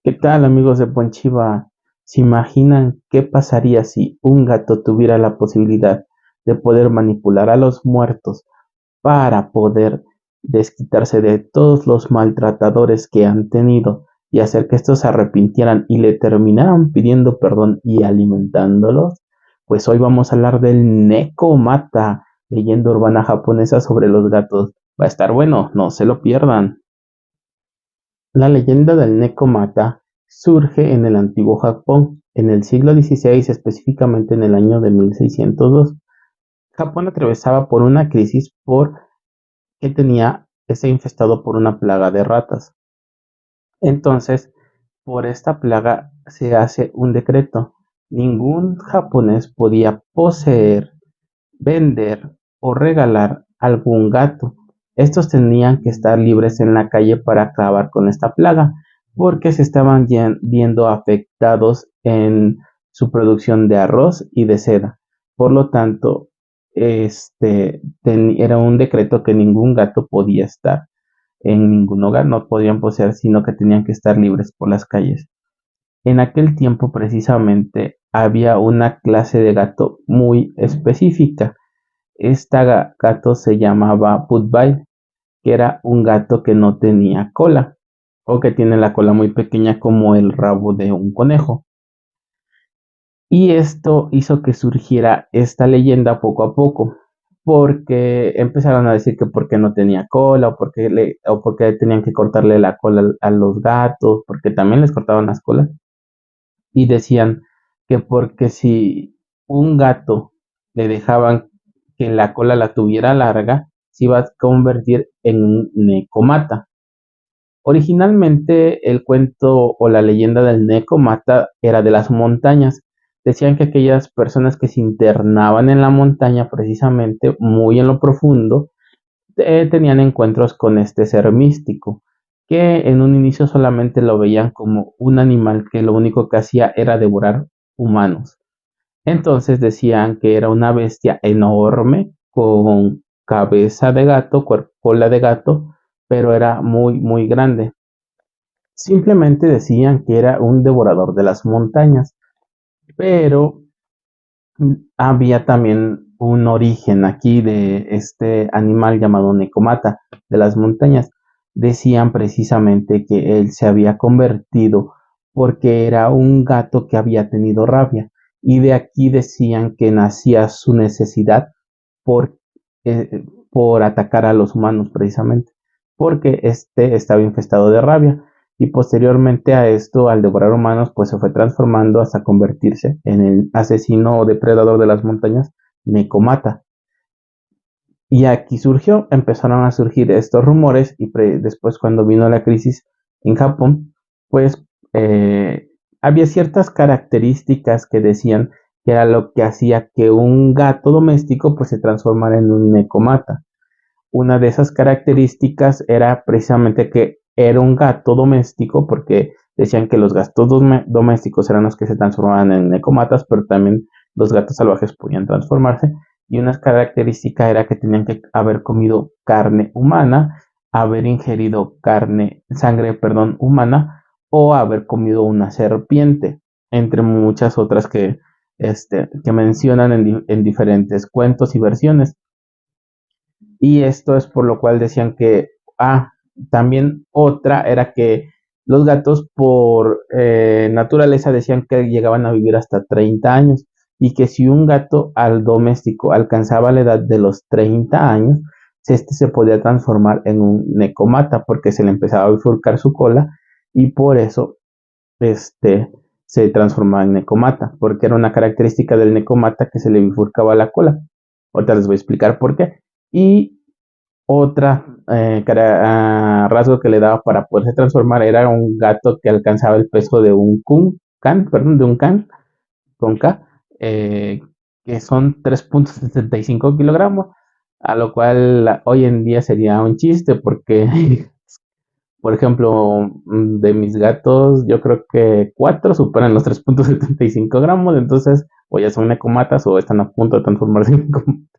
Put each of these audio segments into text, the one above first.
¿Qué tal, amigos de Ponchiva? ¿Se imaginan qué pasaría si un gato tuviera la posibilidad de poder manipular a los muertos para poder desquitarse de todos los maltratadores que han tenido y hacer que estos se arrepintieran y le terminaran pidiendo perdón y alimentándolos? Pues hoy vamos a hablar del Nekomata, leyenda urbana japonesa sobre los gatos. Va a estar bueno, no se lo pierdan. La leyenda del Nekomata surge en el antiguo Japón, en el siglo XVI, específicamente en el año de 1602. Japón atravesaba por una crisis porque estaba infestado por una plaga de ratas. Entonces, por esta plaga se hace un decreto. Ningún japonés podía poseer, vender o regalar algún gato. Estos tenían que estar libres en la calle para acabar con esta plaga, porque se estaban viendo afectados en su producción de arroz y de seda. Por lo tanto, era un decreto que ningún gato podía estar en ningún hogar, no podían poseer, sino que tenían que estar libres por las calles. En aquel tiempo precisamente había una clase de gato muy específica. Gato se llamaba Pudbay, que era un gato que no tenía cola, o que tiene la cola muy pequeña como el rabo de un conejo. Y esto hizo que surgiera esta leyenda poco a poco, porque empezaron a decir que porque no tenía cola, o porque tenían que cortarle la cola a los gatos, porque también les cortaban las colas, y decían que porque si un gato le dejaban que la cola la tuviera larga, se iba a convertir en un necomata. Originalmente el cuento o la leyenda del necomata era de las montañas. Decían que aquellas personas que se internaban en la montaña, precisamente muy en lo profundo, tenían encuentros con este ser místico, que en un inicio solamente lo veían como un animal que lo único que hacía era devorar humanos. Entonces decían que era una bestia enorme con cabeza de gato, cola de gato, pero era muy, muy grande. Simplemente decían que era un devorador de las montañas, pero había también un origen aquí de este animal llamado Necomata de las montañas. Decían precisamente que él se había convertido porque era un gato que había tenido rabia. Y de aquí decían que nacía su necesidad por, por atacar a los humanos precisamente, porque este estaba infestado de rabia. Y posteriormente a esto, al devorar humanos, pues se fue transformando hasta convertirse en el asesino o depredador de las montañas, Necomata. Y aquí empezaron a surgir estos rumores y después cuando vino la crisis en Japón, pues había ciertas características que decían que era lo que hacía que un gato doméstico pues se transformara en un Necomata. Una de esas características era precisamente que era un gato doméstico, porque decían que los gatos domésticos eran los que se transformaban en necomatas, pero también los gatos salvajes podían transformarse. Y una característica era que tenían que haber comido carne humana, haber ingerido sangre, perdón, humana, o haber comido una serpiente, entre muchas otras que mencionan en diferentes cuentos y versiones. Y esto es por lo cual decían que, también otra era que los gatos por naturaleza decían que llegaban a vivir hasta 30 años y que si un gato al doméstico alcanzaba la edad de los 30 años, este se podía transformar en un necomata porque se le empezaba a bifurcar su cola y por eso este se transformaba en necomata, porque era una característica del necomata que se le bifurcaba la cola. Ahorita les voy a explicar por qué. Y otra rasgo que le daba para poderse transformar era un gato que alcanzaba el peso de un perdón, de un can, con K, eh, que son 3.75 kilogramos, a lo cual hoy en día sería un chiste porque, por ejemplo, de mis gatos, yo creo que 4 superan los 3.75 gramos, entonces o ya son necomatas o están a punto de transformarse en necomatas.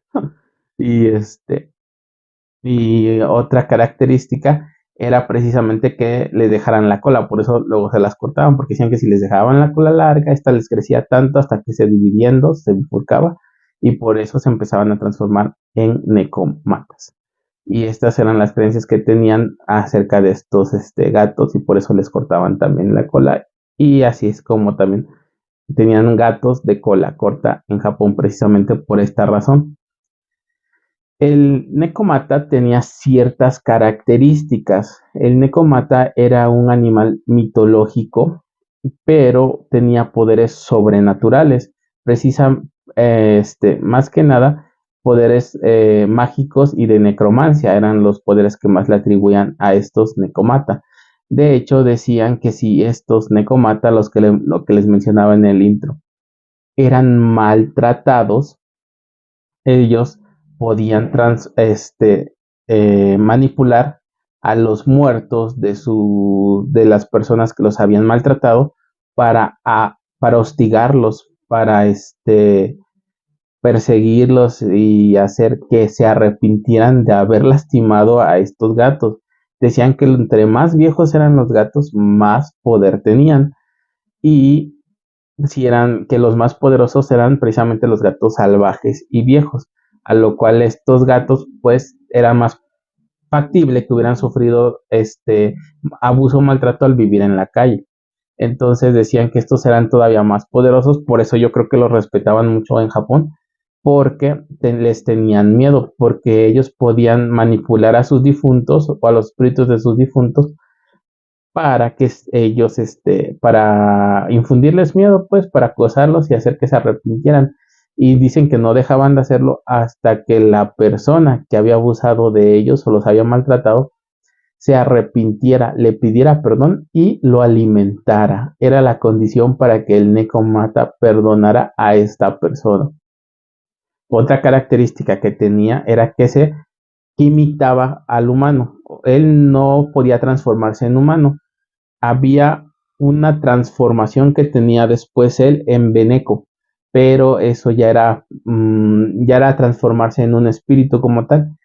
Y otra característica era precisamente que les dejaran la cola, por eso luego se las cortaban, porque decían que si les dejaban la cola larga, esta les crecía tanto hasta que se dividiendo, se bifurcaba, y por eso se empezaban a transformar en necomatas. Y estas eran las creencias que tenían acerca de estos gatos, y por eso les cortaban también la cola. Y así es como también tenían gatos de cola corta en Japón, precisamente por esta razón. El Nekomata tenía ciertas características. El Nekomata era un animal mitológico, pero tenía poderes sobrenaturales. Precisa, más que nada, poderes mágicos y de necromancia eran los poderes que más le atribuían a estos Nekomata. De hecho, decían que si estos Nekomata, lo que les mencionaba en el intro, eran maltratados, ellos podían manipular a los muertos de las personas que los habían maltratado para hostigarlos, para perseguirlos y hacer que se arrepintieran de haber lastimado a estos gatos. Decían que entre más viejos eran los gatos, más poder tenían. Y si eran que los más poderosos eran precisamente los gatos salvajes y viejos, a lo cual estos gatos pues era más factible que hubieran sufrido abuso o maltrato al vivir en la calle. Entonces decían que estos eran todavía más poderosos, por eso yo creo que los respetaban mucho en Japón, porque les tenían miedo, porque ellos podían manipular a sus difuntos o a los espíritus de sus difuntos para que ellos, para infundirles miedo, pues, para acosarlos y hacer que se arrepintieran. Y dicen que no dejaban de hacerlo hasta que la persona que había abusado de ellos o los había maltratado se arrepintiera, le pidiera perdón y lo alimentara. Era la condición para que el Nekomata perdonara a esta persona. Otra característica que tenía era que se imitaba al humano. Él no podía transformarse en humano. Había una transformación que tenía después él en Beneco, pero eso ya era transformarse en un espíritu como tal.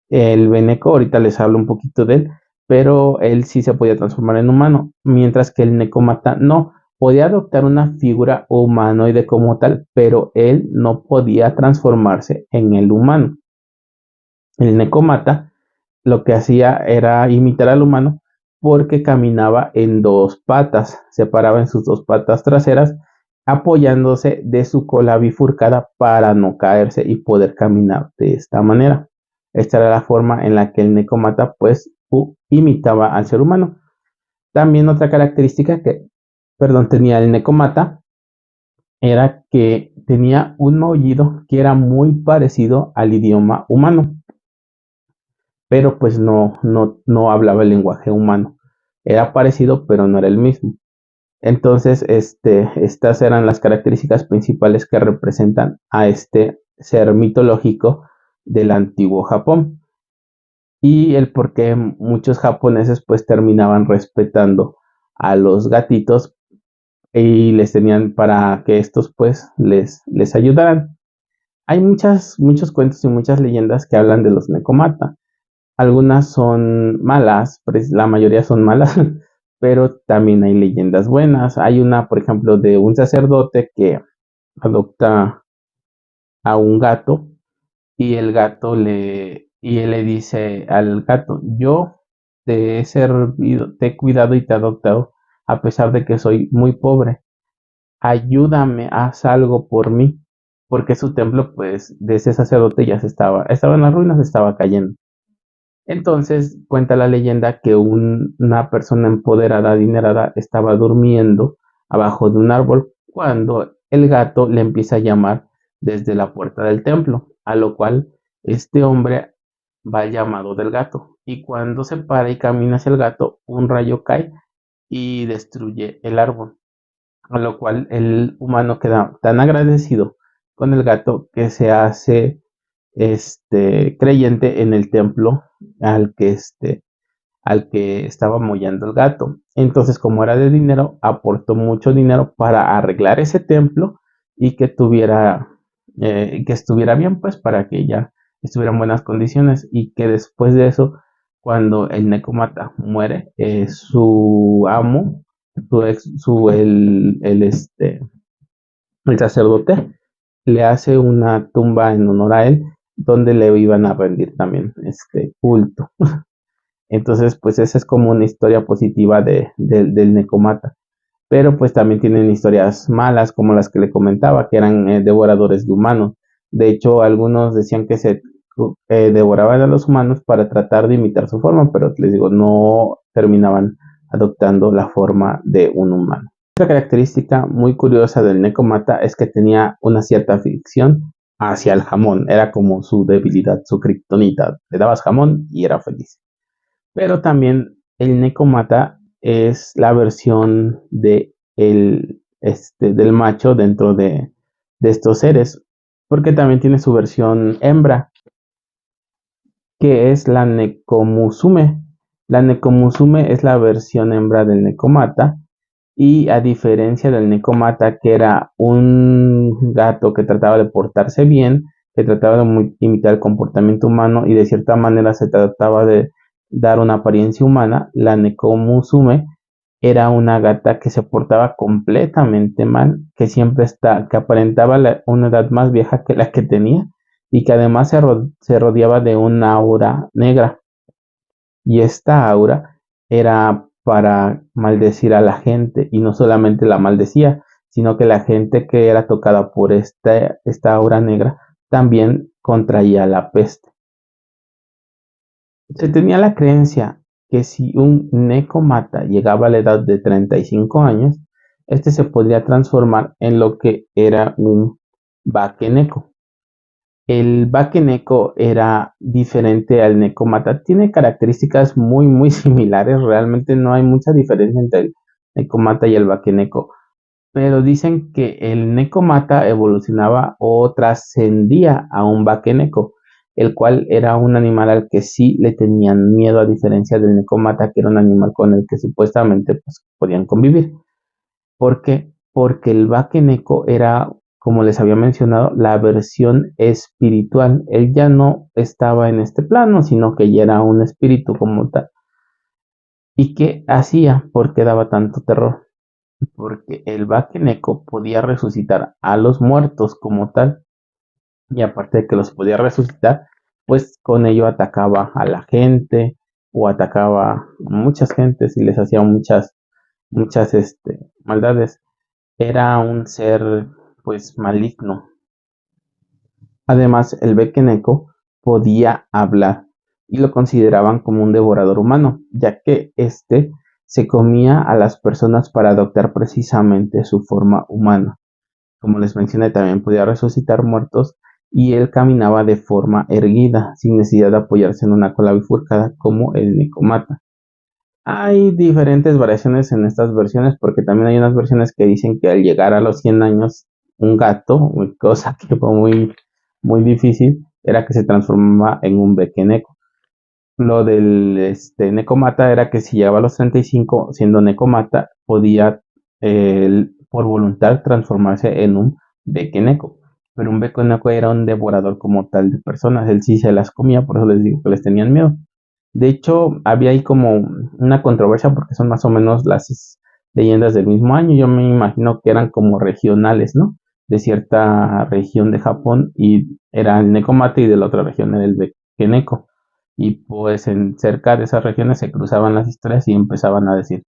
El Beneco, ahorita les hablo un poquito de él, pero él sí se podía transformar en humano, mientras que el Necomata no. Podía adoptar una figura humanoide como tal, pero él no podía transformarse en el humano. El Necomata lo que hacía era imitar al humano porque caminaba en dos patas, se paraba en sus dos patas traseras, apoyándose de su cola bifurcada para no caerse y poder caminar de esta manera. Esta era la forma en la que el Necomata pues imitaba al ser humano. También otra característica que, perdón, tenía el Necomata era que tenía un maullido que era muy parecido al idioma humano, pero pues no hablaba el lenguaje humano. Era parecido, pero no era el mismo. Entonces, estas eran las características principales que representan a este ser mitológico del antiguo Japón. Y el por qué muchos japoneses pues terminaban respetando a los gatitos y les tenían para que estos pues les ayudaran. Hay muchos cuentos y muchas leyendas que hablan de los Nekomata. Algunas son malas, la mayoría son malas, pero también hay leyendas buenas. Hay una, por ejemplo, de un sacerdote que adopta a un gato y y él le dice al gato, yo te he servido, te he cuidado y te he adoptado a pesar de que soy muy pobre. Ayúdame, haz algo por mí, porque su templo, pues, de ese sacerdote ya estaba en las ruinas, estaba cayendo. Entonces cuenta la leyenda que una persona empoderada, adinerada, estaba durmiendo abajo de un árbol cuando el gato le empieza a llamar desde la puerta del templo, a lo cual este hombre va al llamado del gato. Y cuando se para y camina hacia el gato, un rayo cae y destruye el árbol, a lo cual el humano queda tan agradecido con el gato que se hace creyente en el templo al que al que estaba mollando el gato. Entonces, como era de dinero, aportó mucho dinero para arreglar ese templo y que estuviera bien, pues para que ya estuviera en buenas condiciones y que después de eso Cuando el Necomata muere, su amo, el sacerdote, le hace una tumba en honor a él, donde le iban a rendir también culto. Entonces, pues esa es como una historia positiva del Necomata. Pero pues también tienen historias malas, como las que le comentaba, que eran devoradores de humanos. De hecho, algunos decían que se devoraban a los humanos para tratar de imitar su forma, pero les digo, no terminaban adoptando la forma de un humano. Otra característica muy curiosa del Necomata es que tenía una cierta afición hacia el jamón. Era como su debilidad, su kriptonita. Le dabas jamón y era feliz. Pero también el Necomata es la versión del macho dentro de estos seres, porque también tiene su versión hembra, que es la Nekomusume. La Nekomusume es la versión hembra del Necomata, y a diferencia del Necomata, que era un gato que trataba de portarse bien, que trataba de imitar el comportamiento humano y de cierta manera se trataba de dar una apariencia humana, la Nekomusume era una gata que se portaba completamente mal, que aparentaba una edad más vieja que la que tenía y que además se rodeaba de una aura negra. Y esta aura era para maldecir a la gente, y no solamente la maldecía, sino que la gente que era tocada por esta aura negra también contraía la peste. Se tenía la creencia que si un Necomata llegaba a la edad de 35 años, este se podría transformar en lo que era un Bakeneko. El Bakeneko era diferente al Necomata. Tiene características muy, muy similares. Realmente no hay mucha diferencia entre el Necomata y el Bakeneko. Pero dicen que el Necomata evolucionaba o trascendía a un Bakeneko, el cual era un animal al que sí le tenían miedo, a diferencia del Necomata, que era un animal con el que supuestamente pues, podían convivir. ¿Por qué? Porque el Bakeneko era, como les había mencionado, la versión espiritual. Él ya no estaba en este plano, sino que ya era un espíritu como tal. ¿Y qué hacía? ¿Por qué daba tanto terror? Porque el Bakeneko podía resucitar a los muertos como tal. Y aparte de que los podía resucitar, pues con ello atacaba a la gente o atacaba a muchas gentes y les hacía muchas maldades. Era un ser pues maligno. Además, el Bekeneko podía hablar y lo consideraban como un devorador humano, ya que éste se comía a las personas para adoptar precisamente su forma humana. Como les mencioné, también podía resucitar muertos y él caminaba de forma erguida, sin necesidad de apoyarse en una cola bifurcada como el Necomata. Hay diferentes variaciones en estas versiones, porque también hay unas versiones que dicen que al llegar a los 100 años, un gato, cosa que fue muy, muy difícil, era que se transformaba en un Bekeneko. Lo del Necomata era que si llegaba a los 35 siendo Necomata, podía por voluntad transformarse en un Bekeneko. Pero un Bekeneko era un devorador como tal de personas, él sí se las comía, por eso les digo que les tenían miedo. De hecho, había ahí como una controversia porque son más o menos las leyendas del mismo año. Yo me imagino que eran como regionales, ¿no? De cierta región de Japón y era el Nekomate y de la otra región era el Bekeneko. Y pues en cerca de esas regiones se cruzaban las historias y empezaban a decir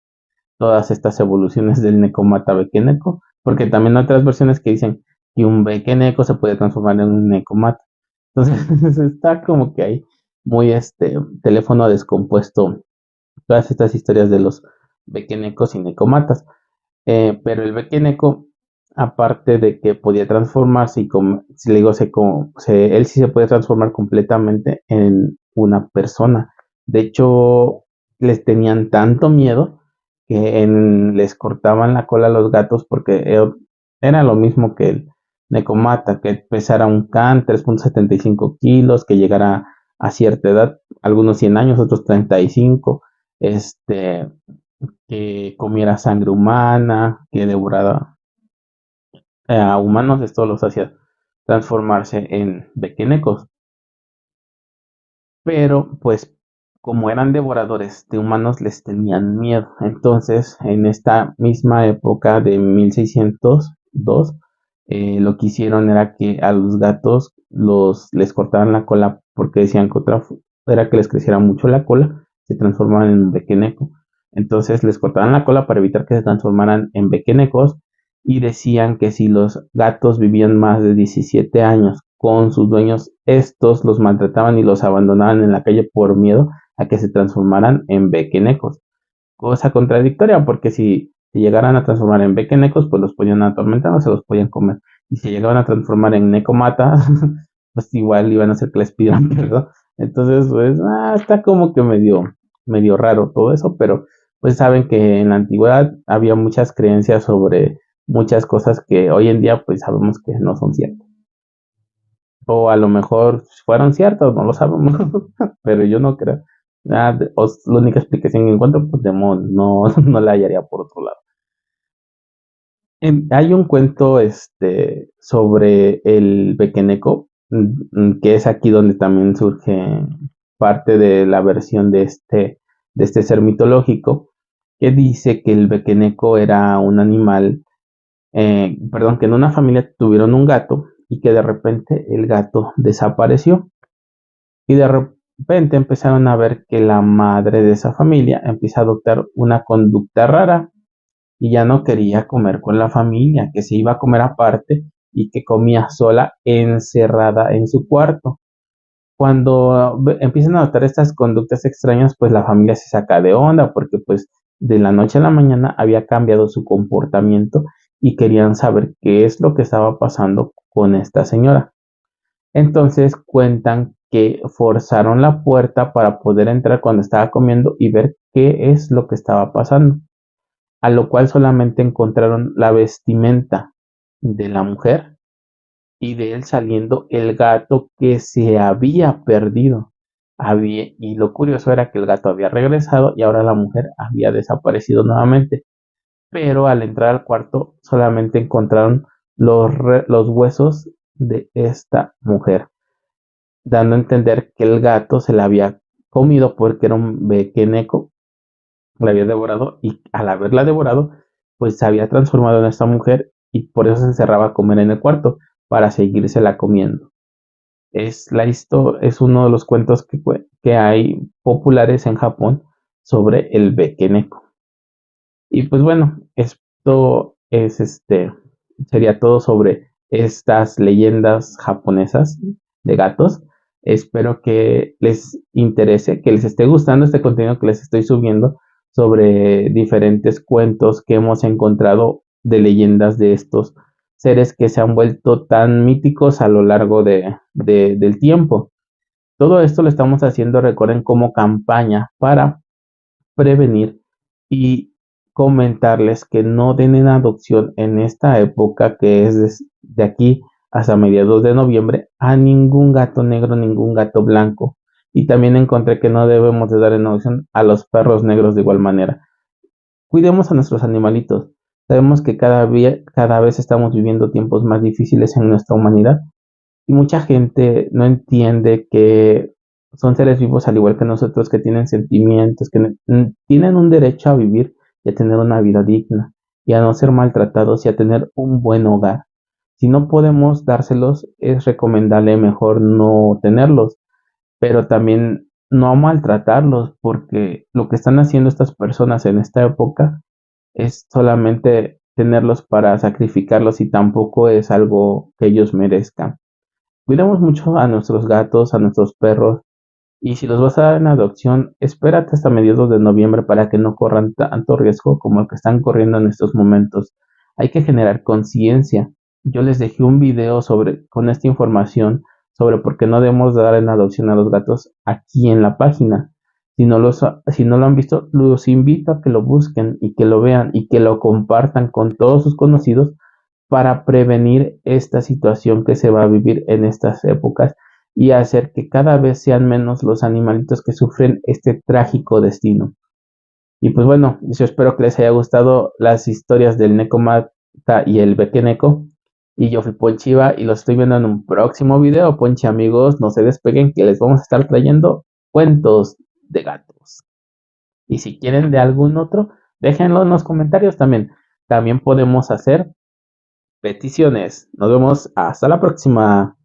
todas estas evoluciones del Nekomata Bekeneko, porque también hay otras versiones que dicen que un Bekeneko se puede transformar en un Nekomata. Entonces está como que hay muy teléfono descompuesto todas estas historias de los Bekenekos y Nekomatas. Pero el Bekeneko, aparte de que podía transformarse y como, si le digo, él sí se puede transformar completamente en una persona. De hecho, les tenían tanto miedo que les cortaban la cola a los gatos porque era lo mismo que el Necomata, que pesara un can, 3,75 kilos, que llegara a cierta edad, algunos 100 años, otros 35, que comiera sangre humana, que devorara a humanos. Esto los hacía transformarse en Bekenekos. Pero pues como eran devoradores de humanos, les tenían miedo. Entonces, en esta misma época de 1602, lo que hicieron era que a los gatos les cortaban la cola porque decían que otra era que les creciera mucho la cola, se transformaban en un bequeneco. Entonces les cortaban la cola para evitar que se transformaran en bequenecos y decían que si los gatos vivían más de 17 años con sus dueños, estos los maltrataban y los abandonaban en la calle por miedo a que se transformaran en bequenecos. Cosa contradictoria, porque si se llegaran a transformar en bequenecos, pues los podían atormentar o se los podían comer. Y si llegaban a transformar en necomata, pues igual iban a hacer que les pidieran perdón. Entonces, pues, está como que medio raro todo eso, pero pues saben que en la antigüedad había muchas creencias sobre muchas cosas que hoy en día pues sabemos que no son ciertas. O a lo mejor fueron ciertas, no lo sabemos, pero yo no creo. La única explicación que encuentro, pues demonios, no, no la hallaría por otro lado. Hay un cuento sobre el pequeñeco, que es aquí donde también surge parte de la versión de este ser mitológico, que dice que el pequeñeco era un animal, perdón, que en una familia tuvieron un gato y que de repente el gato desapareció. Y de repente empezaron a ver que la madre de esa familia empieza a adoptar una conducta rara y ya no quería comer con la familia, que se iba a comer aparte y que comía sola encerrada en su cuarto. Cuando empiezan a notar estas conductas extrañas, pues la familia se saca de onda porque pues de la noche a la mañana había cambiado su comportamiento y querían saber qué es lo que estaba pasando con esta señora. Entonces cuentan que forzaron la puerta para poder entrar cuando estaba comiendo y ver qué es lo que estaba pasando, a lo cual solamente encontraron la vestimenta de la mujer y de él saliendo el gato que se había perdido. Y lo curioso era que el gato había regresado y ahora la mujer había desaparecido nuevamente. Pero al entrar al cuarto solamente encontraron los huesos de esta mujer, dando a entender que el gato se la había comido porque era un bequeneco, la había devorado y al haberla devorado, pues se había transformado en esta mujer y por eso se encerraba a comer en el cuarto para seguírsela comiendo. Es uno de los cuentos que hay populares en Japón sobre el bequeneco. Y pues bueno, esto sería todo sobre estas leyendas japonesas de gatos. Espero que les interese, que les esté gustando este contenido que les estoy subiendo sobre diferentes cuentos que hemos encontrado de leyendas de estos seres que se han vuelto tan míticos a lo largo del tiempo. Todo esto lo estamos haciendo, recuerden, como campaña para prevenir y comentarles que no den en adopción en esta época, que es de aquí hasta mediados de noviembre, a ningún gato negro, ningún gato blanco. Y también encontré que no debemos de dar en adopción a los perros negros de igual manera. Cuidemos a nuestros animalitos. Sabemos que cada vez estamos viviendo tiempos más difíciles en nuestra humanidad y mucha gente no entiende que son seres vivos al igual que nosotros, que tienen sentimientos, que tienen un derecho a vivir y a tener una vida digna y a no ser maltratados y a tener un buen hogar. Si no podemos dárselos, es recomendable mejor no tenerlos, pero también no maltratarlos, porque lo que están haciendo estas personas en esta época es solamente tenerlos para sacrificarlos y tampoco es algo que ellos merezcan. Cuidamos mucho a nuestros gatos, a nuestros perros, y si los vas a dar en adopción, espérate hasta mediados de noviembre para que no corran tanto riesgo como el que están corriendo en estos momentos. Hay que generar conciencia. Yo les dejé un video con esta información sobre por qué no debemos dar en adopción a los gatos aquí en la página. Si no lo han visto, los invito a que lo busquen y que lo vean y que lo compartan con todos sus conocidos para prevenir esta situación que se va a vivir en estas épocas y hacer que cada vez sean menos los animalitos que sufren este trágico destino. Y pues bueno, yo espero que les haya gustado las historias del Necomata y el Bequeneco. Y yo fui Ponchiva y los estoy viendo en un próximo video. Ponchi amigos, no se despeguen que les vamos a estar trayendo cuentos de gatos. Y si quieren de algún otro, déjenlo en los comentarios también. También podemos hacer peticiones. Nos vemos hasta la próxima.